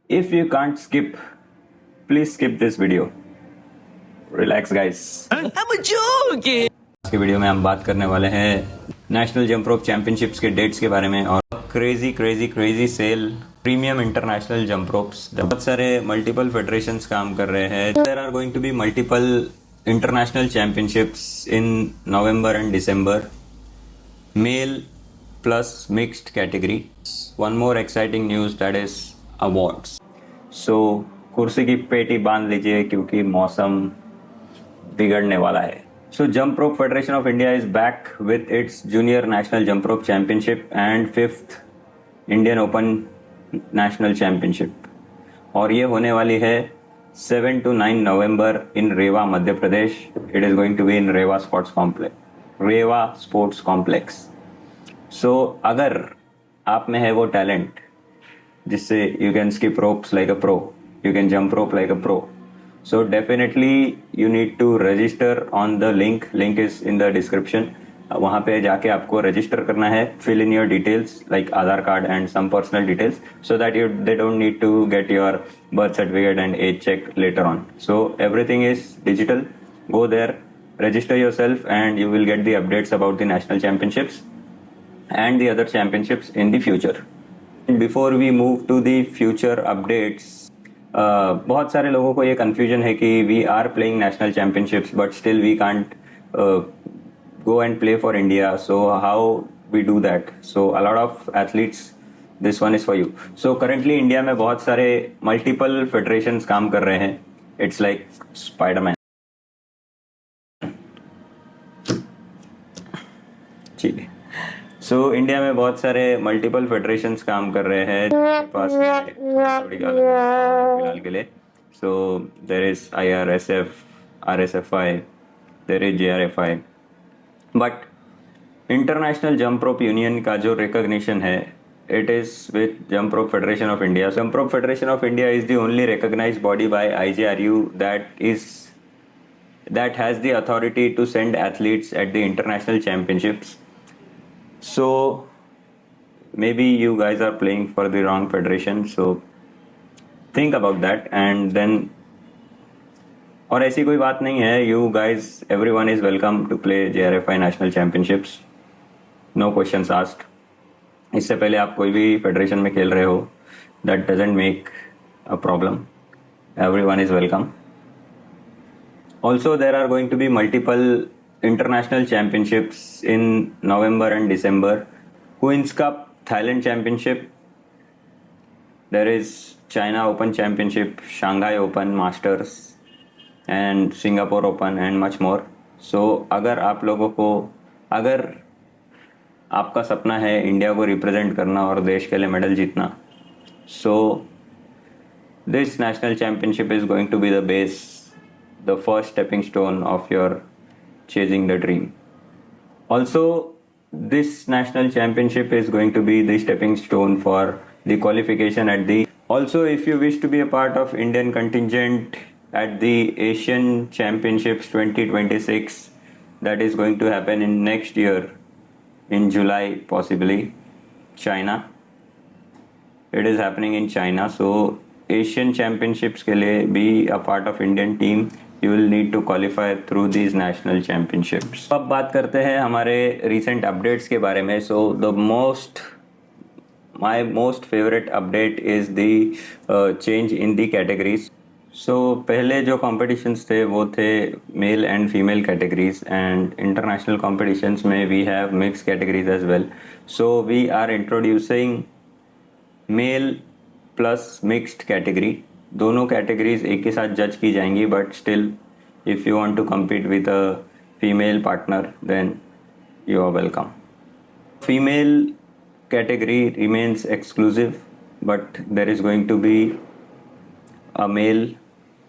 If you can't skip, please skip this video. Relax guys. I'm joking. आज के video में हम बात करने वाले हैं नेशनल जंप रोप चैंपियनशिप्स के डेट्स के बारे में और crazy sell premium international jump ropes. बहुत सारे मल्टीपल फेडरेशंस काम कर रहे हैं। There are going to be multiple international championships in November and December, male plus mixed category. One more exciting news, that is awards. So कुर्सी की पेटी बांध लीजिए क्योंकि मौसम बिगड़ने वाला है. So Jump Rope Federation of India is back with its Junior National Jump Rope Championship and 5th Indian Open National Championship. और ये होने वाली है 7 to 9 November in Rewa Madhya Pradesh. It is going to be in Rewa sports complex. So अगर आप में है वो टैलेंट जिससे you can skip ropes like a pro, you can jump rope like a pro, so definitely you need to register on the link is in the description. वहाँ पे जाके आपको रजिस्टर करना है, fill in your details like Aadhaar card and some personal details so that they don't need to get your birth certificate and age check letter on. So everything is digital. Go there, register yourself and you will get the updates about the national championships and the other championships in the future. Before we move to the future updates, बहुत सारे लोगों को ये confusion है कि we are playing national championships but still we can't go and play for India. So how we do that? So a lot of athletes, this one is for you. So currently India में बहुत सारे multiple federations काम कर रहे हैं. It's like Spider-Man. ठीक है. So India में बहुत सारे मल्टीपल फेडरेशंस काम कर रहे हैं पास फिलहाल के लिए. So there is IRSF, RSFI, there is JRFI. But international jump rope union का जो रिकॉग्निशन है, it is with Jump Rope Federation of India. Jump Rope Federation of India is the only recognized body by IJRU that has the authority to send athletes at the international championships. So maybe you guys are playing for the wrong federation, so think about that. And then और ऐसी कोई बात नहीं है, you guys, everyone is welcome to play JRFI national championships, no questions asked. इससे पहले आप कोई भी फेडरेशन में खेल रहे हो, that doesn't make a problem. Everyone is welcome. Also there are going to be multiple international championships in November and December. Queen's Cup, Thailand Championship, there is China Open Championship, Shanghai Open, Masters and Singapore Open and much more. So अगर आप लोगों को, अगर आपका सपना है India को represent करना और देश के लिए मेडल जीतना, so this national championship is going to be the base, the first stepping stone of your chasing the dream. Also, this national championship is going to be the stepping stone for the qualification at the. Also, if you wish to be a part of Indian contingent at the Asian Championships 2026, that is going to happen in next year in July, possibly China. It is happening in China. So Asian Championships के लिए be a part of Indian team. You will need to qualify through these national championships. अब बात करते हैं हमारे recent updates के बारे में. So my most favorite update is the change in the categories. So पहले जो competitions थे वो थे male and female categories, and international competitions में we have mixed categories as well. So we are introducing male plus mixed category. दोनों categories एक ही साथ जज की जाएंगी, but still if you want to compete with a female partner then you are welcome. Female category remains exclusive, but there is going to be a male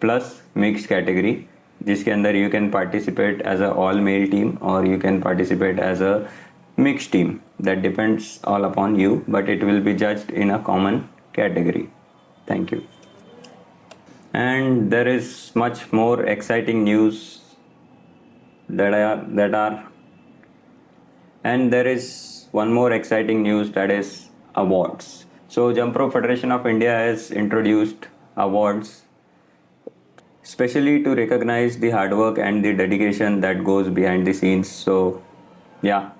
plus mixed category जिसके अंदर you can participate as a all male team और you can participate as a mixed team. That depends all upon you, but it will be judged in a common category. Thank you. And there is much more exciting news and there is one more exciting news, that is awards. So Jump Rope Federation of India has introduced awards especially to recognize the hard work and the dedication that goes behind the scenes. So yeah,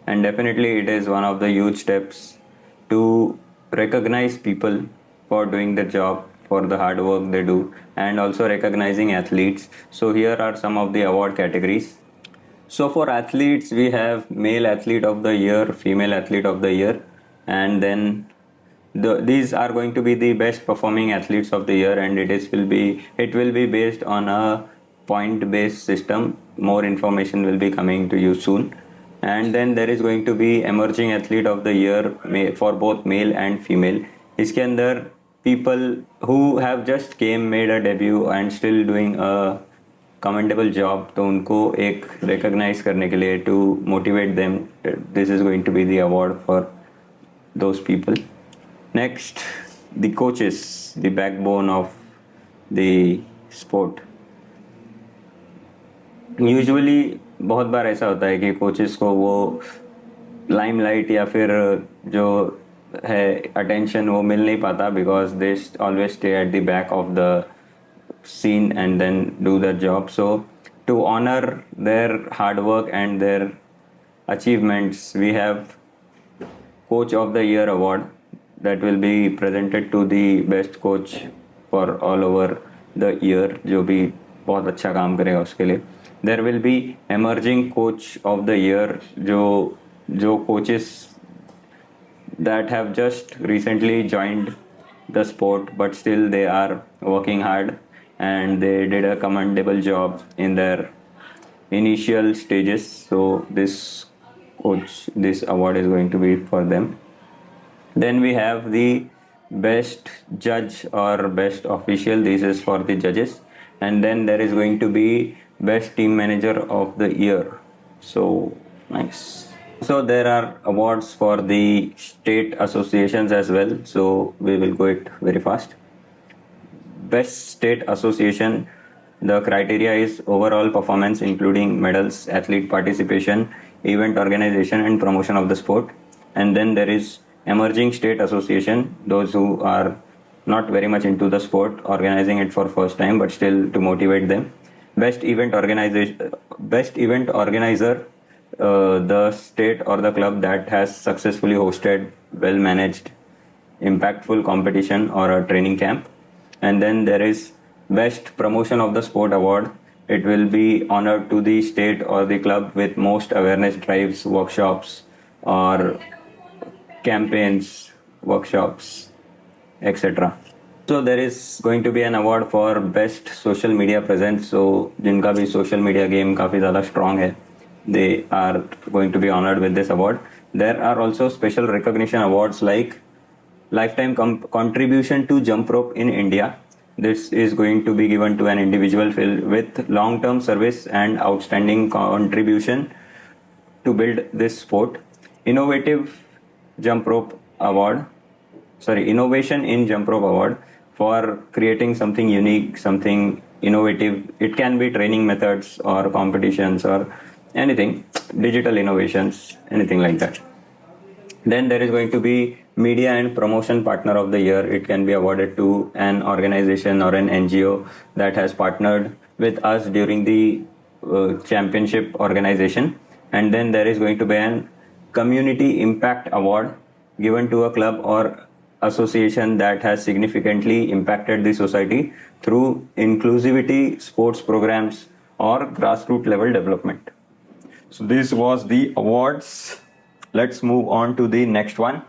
and definitely it is one of the huge steps to recognize people for doing the job, for the hard work they do, and also recognizing athletes. So here are some of the award categories. So for athletes, we have male athlete of the year, female athlete of the year, and then these are going to be the best performing athletes of the year, and it will be based on a point based system. More information will be coming to you soon. And then there is going to be emerging athlete of the year for both male and female. इसके अंदर people who have just came made a debut and still doing a commendable job, तो उनको एक recognize करने के लिए to motivate them, this is going to be the award for those people. Next, the coaches, the backbone of the sport. Usually बहुत बार ऐसा होता है कि कोचेस को वो लाइमलाइट या फिर जो है अटेंशन वो मिल नहीं पाता because they always stay at the back of the scene and then do the job. So to honor their hard work and their achievements, we have Coach of the Year award that will be presented to the best coach for all over the year, जो भी बहुत अच्छा काम करेगा उसके लिए. There will be emerging coach of the year, जो coaches that have just recently joined the sport but still they are working hard and they did a commendable job in their initial stages. So this award is going to be for them. Then we have the best judge or best official. This is for the judges. And then there is going to be best team manager of the year. So nice. So there are awards for the state associations as well. So we will go it very fast. Best state association, the criteria is overall performance including medals, athlete participation, event organization and promotion of the sport. And then there is emerging state association, those who are not very much into the sport, organizing it for first time but still to motivate them. Best event organizer, the state or the club that has successfully hosted well managed impactful competition or a training camp. And then there is best promotion of the sport award. It will be honored to the state or the club with most awareness drives, workshops or campaigns, workshops, etc. So there is going to be an award for best social media presence. So जिनका भी social media game काफी ज़्यादा strong है, they are going to be honored with this award. There are also special recognition awards like lifetime contribution to jump rope in India. This is going to be given to an individual with long-term service and outstanding contribution to build this sport. Innovation in jump rope award for creating something unique, something innovative. It can be training methods or competitions or anything, digital innovations, anything like that. Then there is going to be media and promotion partner of the year. It can be awarded to an organization or an NGO that has partnered with us during the championship organization. And then there is going to be an community impact award given to a club or association that has significantly impacted the society through inclusivity, sports programs or grassroots level development. So this was the awards. Let's move on to the next one.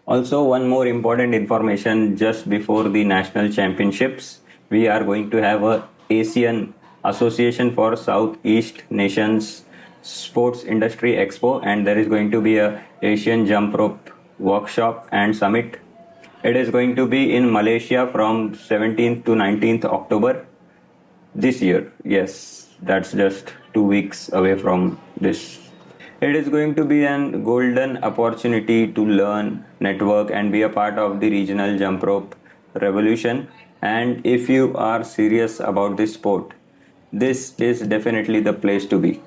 Also, one more important information: just before the national championships, we are going to have a ASEAN Association for Southeast Nations Sports Industry Expo, and there is going to be a Asian Jump Rope workshop and summit. It is going to be in Malaysia from 17th to 19th October this year. Yes, that's just 2 weeks away from this. It is going to be a golden opportunity to learn, network and be a part of the regional jump rope revolution. And if you are serious about this sport, this is definitely the place to be.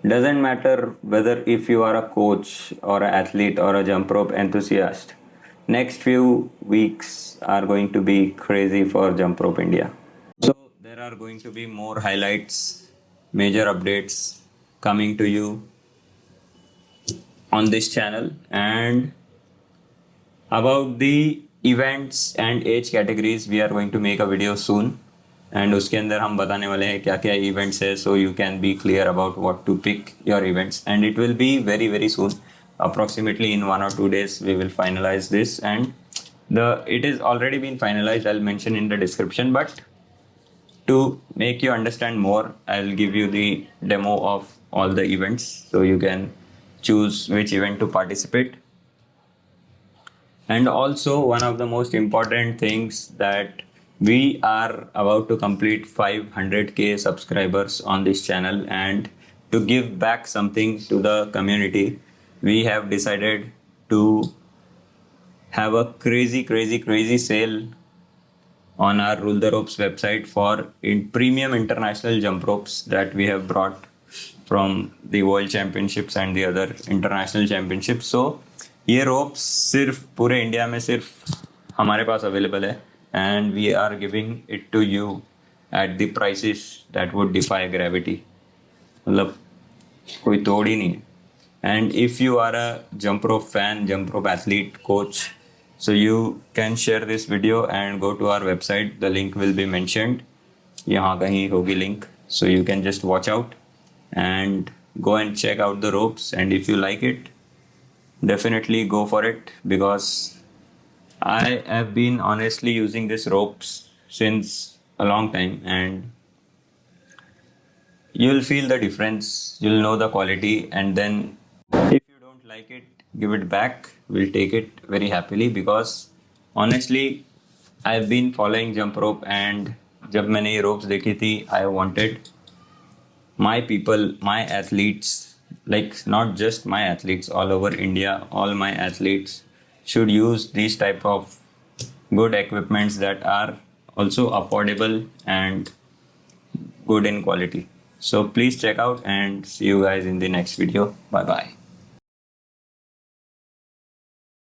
Doesn't matter whether if you are a coach or an athlete or a jump rope enthusiast, next few weeks are going to be crazy for Jump Rope India. So there are going to be more highlights, major updates coming to you on this channel, and about the events and age categories we are going to make a video soon. And उसके अंदर हम बताने वाले हैं क्या क्या events है, so you can be clear about what to pick your events, and it will be very soon. Approximately in 1 or 2 days we will finalize this, and it is already been finalized. I'll mention in the description, but to make you understand more, I'll give you the demo of all the events so you can choose which event to participate. And also, one of the most important things that we are about to complete 500k subscribers on this channel, and to give back something to the community, we have decided to have a crazy sale on our Rule the Ropes website for premium international jump ropes that we have brought from the World Championships and the other international championships. So ये ropes सिर्फ पूरे India में सिर्फ हमारे पास available है, and we are giving it to you at the prices that would defy gravity. मतलब कोई तोड़ ही नहीं है. And if you are a jump rope fan, jump rope athlete, coach, so you can share this video and go to our website. The link will be mentioned. यहाँ कहीं होगी link, so you can just watch out and go and check out the ropes. And if you like it, definitely go for it, because I have been honestly using these ropes since a long time, and you'll feel the difference, you'll know the quality, and then if you don't like it, give it back. We'll take it very happily, because honestly I've been following jump rope, and जब मैंने ये ropes देखी थी, I wanted my people, my athletes, like not just my athletes, all over India, all my athletes should use these type of good equipments that are also affordable and good in quality. So please check out, and see you guys in the next video. Bye bye.